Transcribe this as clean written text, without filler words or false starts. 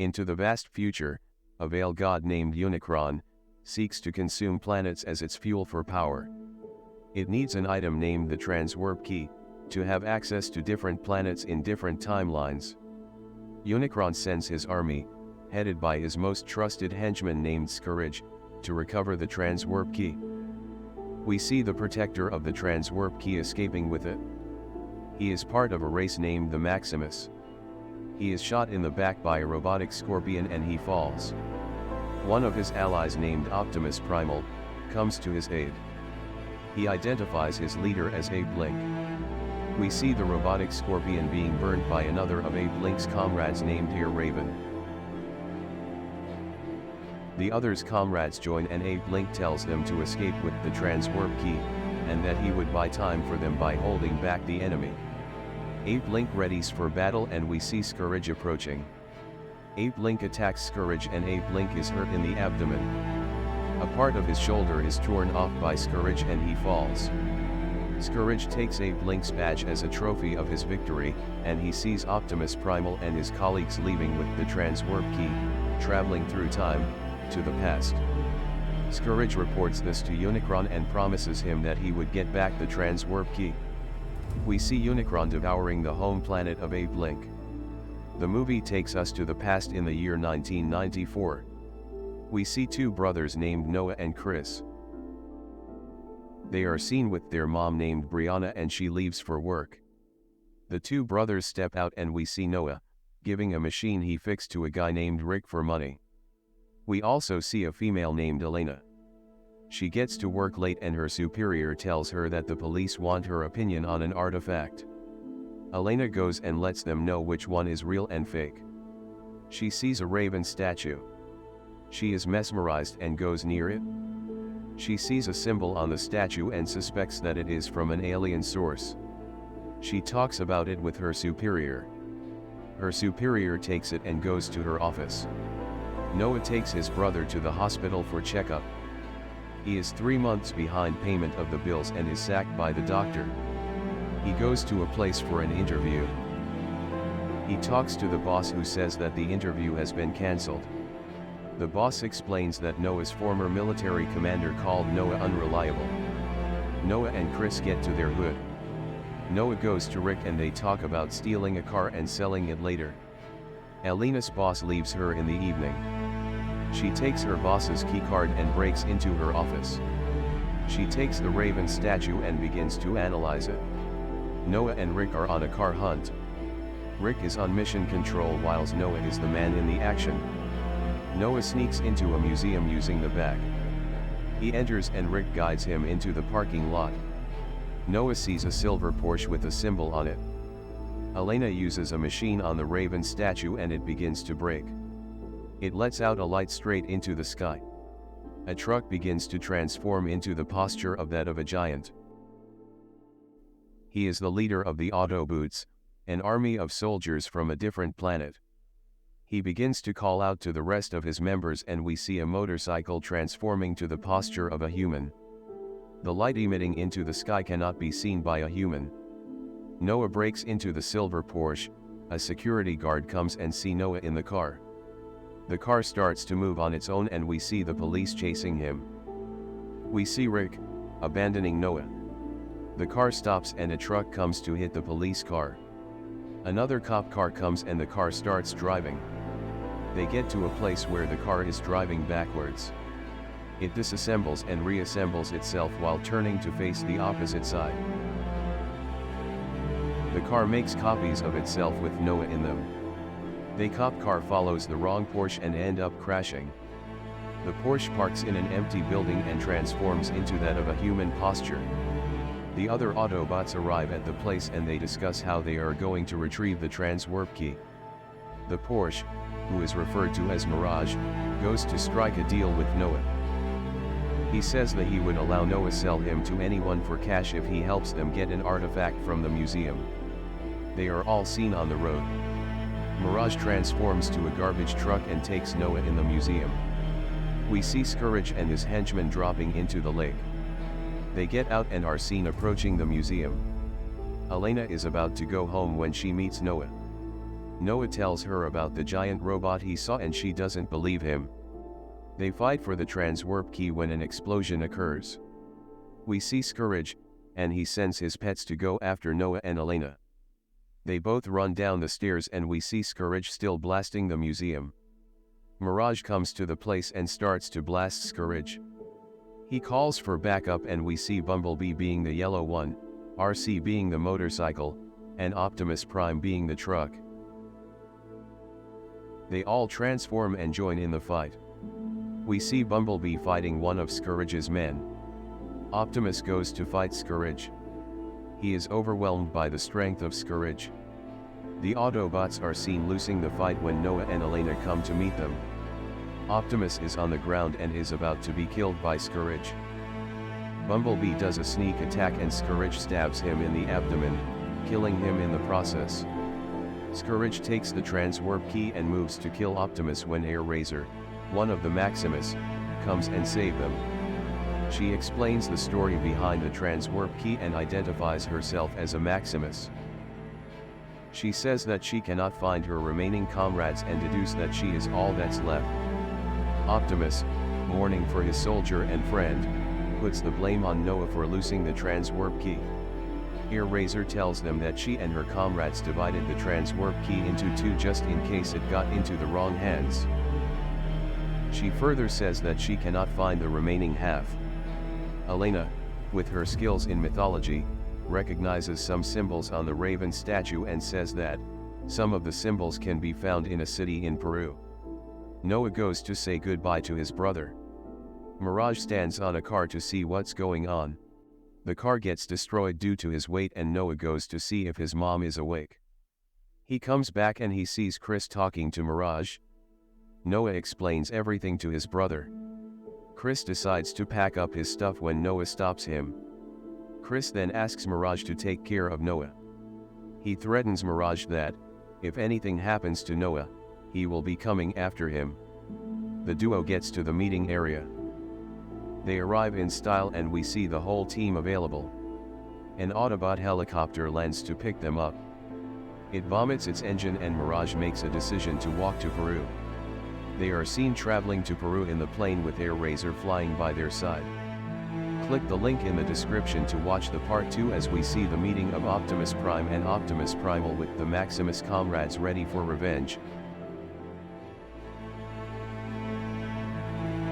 Into the vast future, a veiled god named Unicron seeks to consume planets as its fuel for power. It needs an item named the Transwarp Key to have access to different planets in different timelines. Unicron sends his army, headed by his most trusted henchman named SUSCRIBE, to recover the Transwarp Key. We see the protector of the Transwarp Key escaping with it. He is part of a race named the Maximus. He is shot in the back by a robotic scorpion and he falls. One of his allies named Optimus Primal comes to his aid. He identifies his leader as Abe Blink. We see the robotic scorpion being burned by another of Abe Blink's comrades named Air Raven. The other's comrades join and Abe Blink tells them to escape with the Transwarp Key, and that he would buy time for them by holding back the enemy. Abe Blink readies for battle and we see SUSCRIBE approaching. Abe Blink attacks SUSCRIBE and Abe Blink is hurt in the abdomen. A part of his shoulder is torn off by SUSCRIBE and he falls. SUSCRIBE takes Abe Blink's badge as a trophy of his victory, and he sees Optimus Primal and his colleagues leaving with the Transwarp Key, traveling through time, to the past. SUSCRIBE reports this to Unicron and promises him that he would get back the Transwarp Key. We see Unicron devouring the home planet of Abe Blink. The movie takes us to the past in the year 1994. We see two brothers named Noah and Chris. They are seen with their mom named Brianna and she leaves for work. The two brothers step out and we see Noah giving a machine he fixed to a guy named Rick for money. We also see a female named Elena. She gets to work late and her superior tells her that the police want her opinion on an artifact. Elena goes and lets them know which one is real and fake. She sees a raven statue. She is mesmerized and goes near it. She sees a symbol on the statue and suspects that it is from an alien source. She talks about it with her superior. Her superior takes it and goes to her office. Noah takes his brother to the hospital for checkup. He is 3 months behind payment of the bills and is sacked by the doctor. He goes to a place for an interview. He talks to the boss who says that the interview has been cancelled. The boss explains that Noah's former military commander called Noah unreliable. Noah and Chris get to their hood. Noah goes to Rick and they talk about stealing a car and selling it later. Elena's boss leaves her in the evening. She takes her boss's keycard and breaks into her office. She takes the raven statue and begins to analyze it. Noah and Rick are on a car hunt. Rick is on mission control whilst Noah is the man in the action. Noah sneaks into a museum using the back. He enters and Rick guides him into the parking lot. Noah sees a silver Porsche with a symbol on it. Elena uses a machine on the raven statue and it begins to break. It lets out a light straight into the sky. A truck begins to transform into the posture of that of a giant. He is the leader of the Autobots, an army of soldiers from a different planet. He begins to call out to the rest of his members and we see a motorcycle transforming to the posture of a human. The light emitting into the sky cannot be seen by a human. Noah breaks into the silver Porsche. A security guard comes and sees Noah in the car. The car starts to move on its own and we see the police chasing him. We see Rick abandoning Noah. The car stops and a truck comes to hit the police car. Another cop car comes and the car starts driving. They get to a place where the car is driving backwards. It disassembles and reassembles itself while turning to face the opposite side. The car makes copies of itself with Noah in them. The cop car follows the wrong Porsche and end up crashing. The Porsche parks in an empty building and transforms into that of a human posture. The other Autobots arrive at the place and they discuss how they are going to retrieve the Transwarp Key. The Porsche, who is referred to as Mirage, goes to strike a deal with Noah. He says that he would allow Noah sell him to anyone for cash if he helps them get an artifact from the museum. They are all seen on the road. Mirage transforms to a garbage truck and takes Noah in the museum. We see SUSCRIBE and his henchmen dropping into the lake. They get out and are seen approaching the museum. Elena is about to go home when she meets Noah. Noah tells her about the giant robot he saw and she doesn't believe him. They fight for the transwarp key when an explosion occurs. We see SUSCRIBE, and he sends his pets to go after Noah and Elena. They both run down the stairs and we see SUSCRIBE still blasting the museum. Mirage comes to the place and starts to blast SUSCRIBE. He calls for backup and we see Bumblebee being the yellow one, RC being the motorcycle, and Optimus Prime being the truck. They all transform and join in the fight. We see Bumblebee fighting one of SUSCRIBE's men. Optimus goes to fight SUSCRIBE. He is overwhelmed by the strength of SUSCRIBE. The Autobots are seen losing the fight when Noah and Elena come to meet them. Optimus is on the ground and is about to be killed by SUSCRIBE. Bumblebee does a sneak attack and SUSCRIBE stabs him in the abdomen, killing him in the process. SUSCRIBE takes the transwarp key and moves to kill Optimus when Airazor, one of the Maximus, comes and saves them. She explains the story behind the transwarp key and identifies herself as a Maximus. She says that she cannot find her remaining comrades and deduces that she is all that's left. Optimus, mourning for his soldier and friend, puts the blame on Noah for losing the transwarp key. Airazor tells them that she and her comrades divided the transwarp key into two just in case it got into the wrong hands. She further says that she cannot find the remaining half. Elena, with her skills in mythology, recognizes some symbols on the raven statue and says that some of the symbols can be found in a city in Peru. Noah goes to say goodbye to his brother. Mirage stands on a car to see what's going on. The car gets destroyed due to his weight and Noah goes to see if his mom is awake. He comes back and he sees Chris talking to Mirage. Noah explains everything to his brother. Chris decides to pack up his stuff when Noah stops him. Chris then asks Mirage to take care of Noah. He threatens Mirage that, if anything happens to Noah, he will be coming after him. The duo gets to the meeting area. They arrive in style and we see the whole team available. An Autobot helicopter lands to pick them up. It vomits its engine and Mirage makes a decision to walk to Peru. They are seen traveling to Peru in the plane with Airazor flying by their side. Click the link in the description to watch the part 2 as we see the meeting of Optimus Prime and Optimus Primal with the Maximus comrades ready for revenge.